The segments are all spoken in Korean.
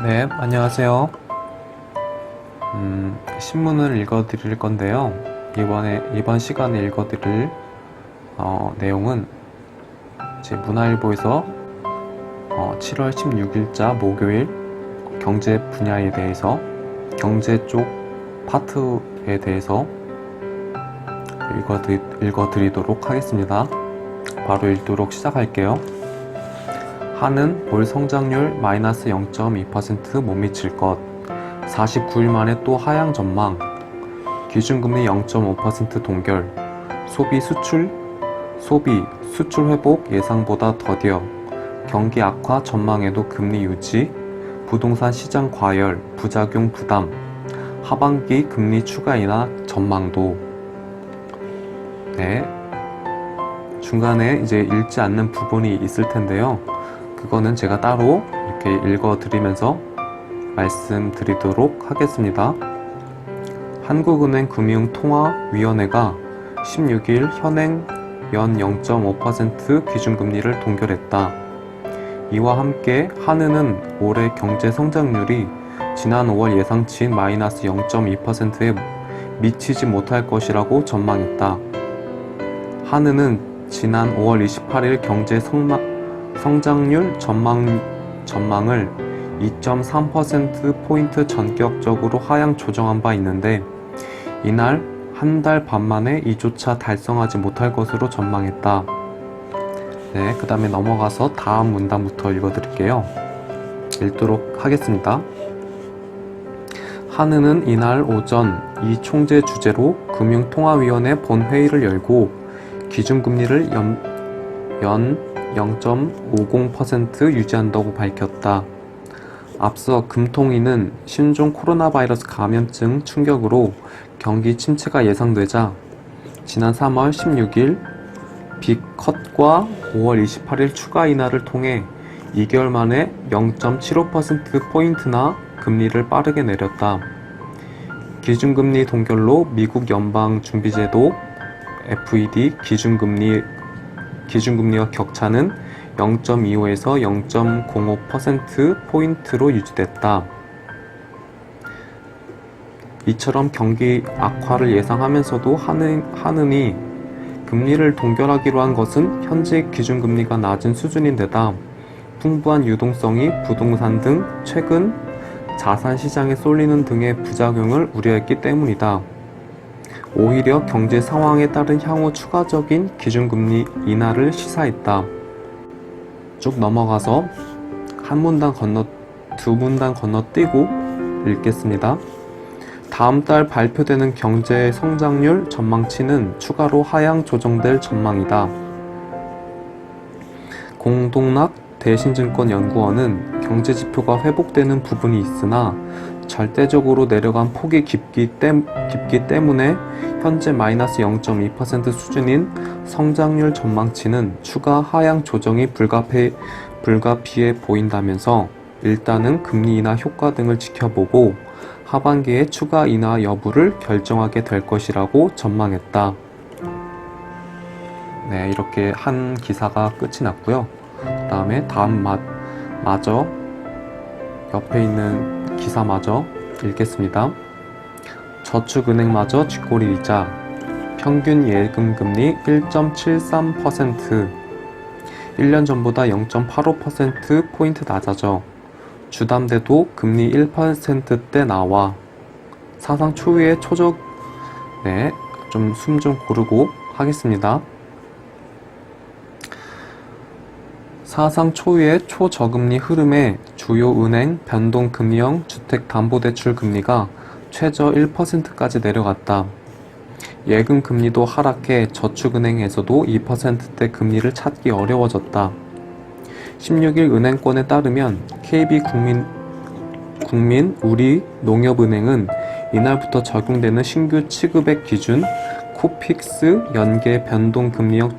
네, 안녕하세요. 신문을 읽어드릴 건데요. 이번 시간에 읽어드릴 내용은 제 문화일보에서 7월 16일자 목요일 경제 분야에 대해서 경제 쪽 파트에 대해서 읽어드리도록 하겠습니다. 바로 읽도록 시작할게요. 한은 올 성장률 마이너스 0.2% 못 미칠 것, 49일 만에 또 하향 전망, 기준금리 0.5% 동결, 수출 회복 예상보다 더뎌, 경기 악화 전망에도 금리 유지, 부동산 시장 과열, 부작용 부담, 하반기 금리 추가 인하 전망도. 네, 중간에 이제 읽지 않는 부분이 있을 텐데요. 그거는 제가 따로 이렇게 읽어드리면서 말씀드리도록 하겠습니다. 한국은행 금융통화위원회가 16일 현행 연 0.5% 기준금리를 동결했다. 이와 함께 한은은 올해 경제 성장률이 지난 5월 예상치인 마이너스 0.2%에 미치지 못할 것이라고 전망했다. 한은은 지난 5월 28일 경제 성장률 전망을 2.3%포인트 전격적으로 하향 조정한 바 있는데, 이날 한 달 반 만에 이조차 달성하지 못할 것으로 전망했다. 네, 그 다음에 넘어가서 다음 문단부터 읽어드릴게요. 읽도록 하겠습니다. 한은은 이날 오전 이 총재 주재로 금융통화위원회 본회의를 열고 기준금리를 연 0.50% 유지한다고 밝혔다. 앞서 금통위는 신종 코로나 바이러스 감염증 충격으로 경기 침체가 예상되자 지난 3월 16일 빅컷과 5월 28일 추가 인하를 통해 2개월 만에 0.75%포인트나 금리를 빠르게 내렸다. 기준금리 동결로 미국 연방준비제도 FED 기준금리와 격차는 0.25에서 0.05%포인트로 유지됐다. 이처럼 경기 악화를 예상하면서도 한은이 금리를 동결하기로 한 것은 현재 기준금리가 낮은 수준인데다 풍부한 유동성이 부동산 등 최근 자산 시장에 쏠리는 등의 부작용을 우려했기 때문이다. 오히려 경제 상황에 따른 향후 추가적인 기준금리 인하를 시사했다. 쭉 넘어가서 두 문단 건너뛰고 읽겠습니다. 다음 달 발표되는 경제 성장률 전망치는 추가로 하향 조정될 전망이다. 공동락 대신증권연구원은 경제 지표가 회복되는 부분이 있으나 절대적으로 내려간 폭이 깊기 때문에 현재 마이너스 0.2% 수준인 성장률 전망치는 추가 하향 조정이 불가피해 보인다면서 일단은 금리 인하 효과 등을 지켜보고 하반기에 추가 인하 여부를 결정하게 될 것이라고 전망했다. 네, 이렇게 한 기사가 끝이 났고요. 그 다음에 옆에 있는 기사마저 읽겠습니다. 저축은행마저 쥐꼬리 이자, 평균 예금금리 1.73%, 1년 전보다 0.85%포인트 낮아져 주담대도 금리 1%대 나와 사상 초유의 네, 좀 숨 좀 고르고 하겠습니다. 사상 초유의 초저금리 흐름에 주요 은행 변동금리형 주택담보대출 금리가 최저 1%까지 내려갔다. 예금금리도 하락해 저축은행에서도 2%대 금리를 찾기 어려워졌다. 16일 은행권에 따르면 KB국민우리농협은행은 이날부터 적용되는 신규 취급액 기준 코픽스 연계 변동금리형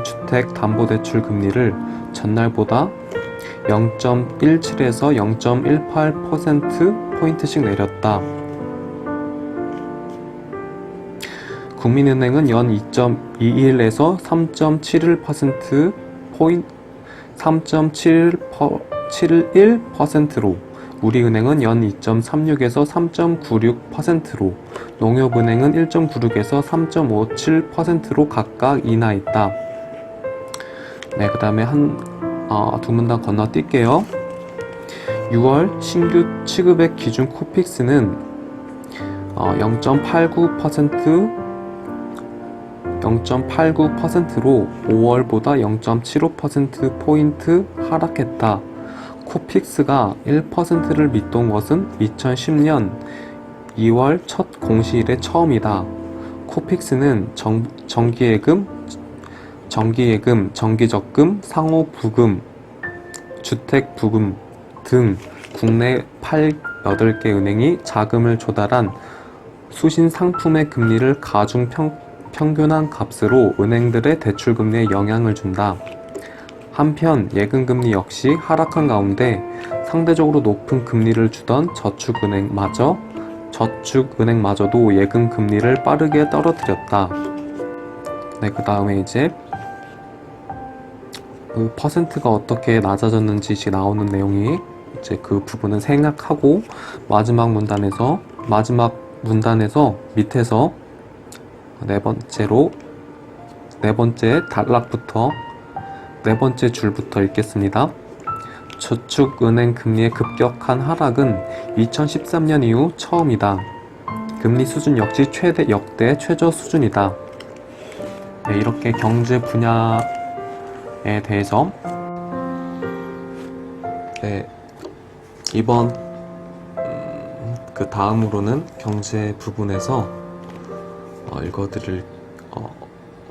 주택담보대출 금리를 전날보다 0.17에서 0.18%포인트씩 내렸다. 국민은행은 연 2.21에서 3.71% 3.71%로, 우리은행은 연 2.36에서 3.96%로, 농협은행은 1.96에서 3.57%로 각각 인하했다. 네, 그 다음에 두 문단 건너뛸게요. 6월 신규 취급액 기준 코픽스는 0.89%로 5월보다 0.75%포인트 하락했다. 코픽스가 1%를 밑돈 것은 2010년 2월 첫 공시일에 처음이다. 코픽스는 정기예금, 정기적금, 상호부금, 주택부금 등 국내 8개 은행이 자금을 조달한 수신 상품의 금리를 가중 평균한 값으로 은행들의 대출금리에 영향을 준다. 한편 예금금리 역시 하락한 가운데 상대적으로 높은 금리를 주던 저축은행마저도 예금금리를 빠르게 떨어뜨렸다. 네, 그 다음에 이제 그 퍼센트가 어떻게 낮아졌는지 나오는 내용이 이제 그 부분은 생략하고 마지막 문단에서 밑에서 네 번째 단락부터 네 번째 줄부터 읽겠습니다. 저축은행 금리의 급격한 하락은 2013년 이후 처음이다. 금리 수준 역시 역대 최저 수준이다. 네, 이렇게 경제 분야에 대해서 네, 이번 그 다음으로는 경제 부분에서 읽어드릴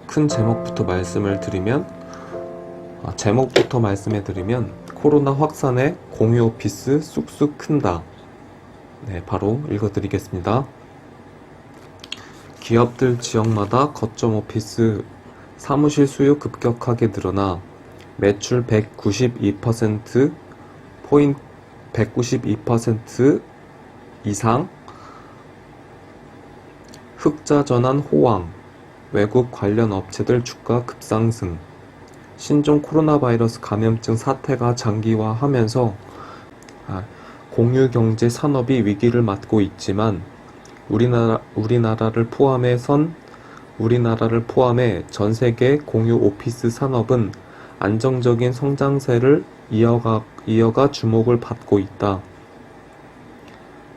큰 제목부터 말씀해드리면 코로나 확산에 공유 오피스 쑥쑥 큰다. 네, 바로 읽어드리겠습니다. 기업들 지역마다 거점 오피스 사무실 수요 급격하게 늘어나 매출 192% 이상, 흑자 전환 호황, 외국 관련 업체들 주가 급상승, 신종 코로나 바이러스 감염증 사태가 장기화하면서 공유 경제 산업이 위기를 맞고 있지만 우리나라를 포함해 전 세계 공유 오피스 산업은 안정적인 성장세를 이어가 주목을 받고 있다.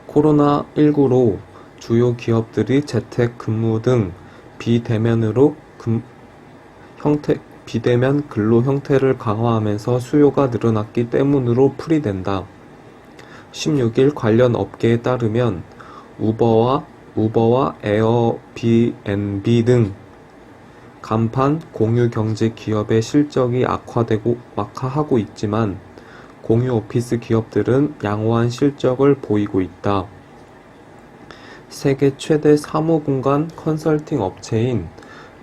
코로나19로 주요 기업들이 재택 근무 등 비대면 근로 형태를 강화하면서 수요가 늘어났기 때문으로 풀이된다. 16일 관련 업계에 따르면 우버와 에어비앤비 등 간판 공유 경제 기업의 실적이 악화하고 있지만 공유 오피스 기업들은 양호한 실적을 보이고 있다. 세계 최대 사무공간 컨설팅 업체인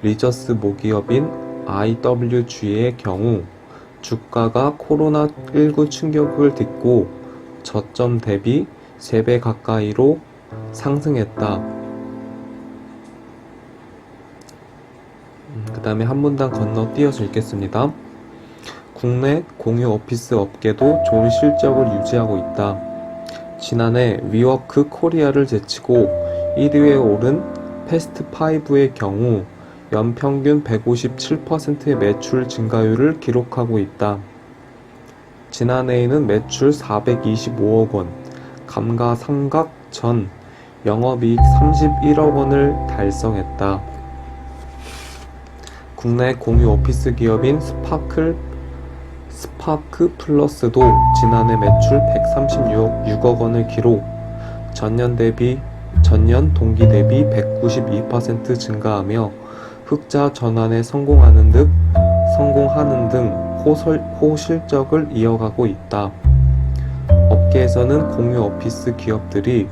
리저스 모기업인 IWG의 경우 주가가 코로나19 충격을 딛고 저점 대비 3배 가까이로 상승했다. 그 다음에 한 문단 건너뛰어서 읽겠습니다. 국내 공유 오피스 업계도 좋은 실적을 유지하고 있다. 지난해 위워크 코리아를 제치고 1위에 오른 패스트5의 경우 연평균 157%의 매출 증가율을 기록하고 있다. 지난해에는 매출 425억 원, 감가상각 전 영업이익 31억 원을 달성했다. 국내 공유 오피스 기업인 스파크 플러스도 지난해 매출 136억 원을 기록, 전년 동기 대비 192% 증가하며 흑자 전환에 성공하는 등 호실적을 이어가고 있다. 업계에서는 공유 오피스 기업들이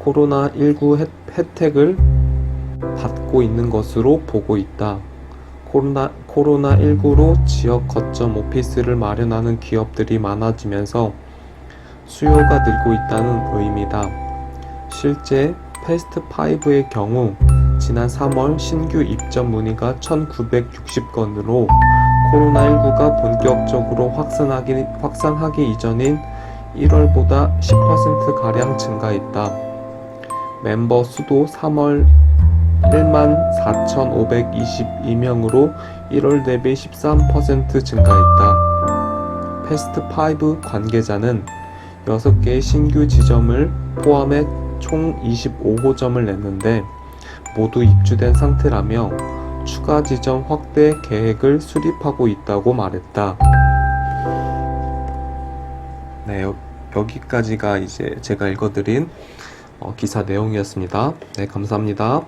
코로나19 혜택을 받고 있는 것으로 보고 있다. 코로나19로 지역 거점 오피스를 마련하는 기업들이 많아지면서 수요가 늘고 있다는 의미다. 실제 패스트5의 경우 지난 3월 신규 입점 문의가 1960건으로 코로나19가 본격적으로 확산하기 이전인 1월보다 10%가량 증가했다. 멤버 수도 3월 14,522명으로 1월 대비 13% 증가했다. 패스트5 관계자는 6개의 신규 지점을 포함해 총 25호점을 냈는데 모두 입주된 상태라며 추가 지점 확대 계획을 수립하고 있다고 말했다. 네, 여기까지가 이제 제가 읽어드린 기사 내용이었습니다. 네, 감사합니다.